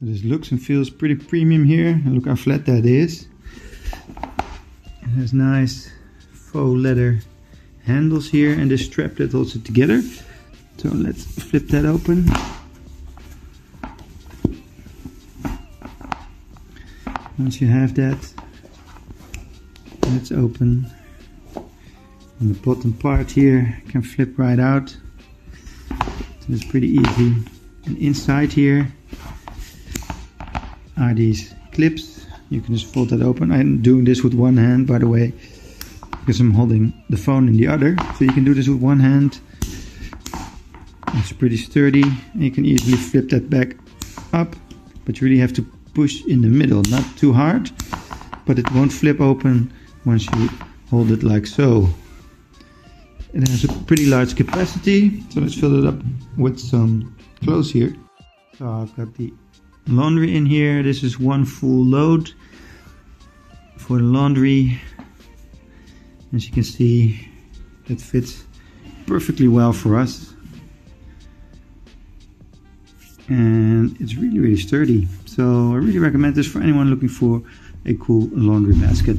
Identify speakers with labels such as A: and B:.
A: This looks and feels pretty premium here, and look how flat that is. It has nice faux leather handles here, and this strap that holds it together. So let's flip that open. Once you have that, let's open. And the bottom part here can flip right out. So it's pretty easy. And inside here are these clips. You can just fold that open. I'm doing this with one hand, by the way, because I'm holding the phone in the other. So you can do this with one hand. It's pretty sturdy, and you can easily flip that back up, but you really have to push in the middle, not too hard, but it won't flip open once you hold it like so. It has a pretty large capacity, so let's fill it up with some clothes here. So I've got the laundry in here. This is one full load for the laundry. As you can see, it fits perfectly well for us. And it's really sturdy. So I really recommend this for anyone looking for a cool laundry basket.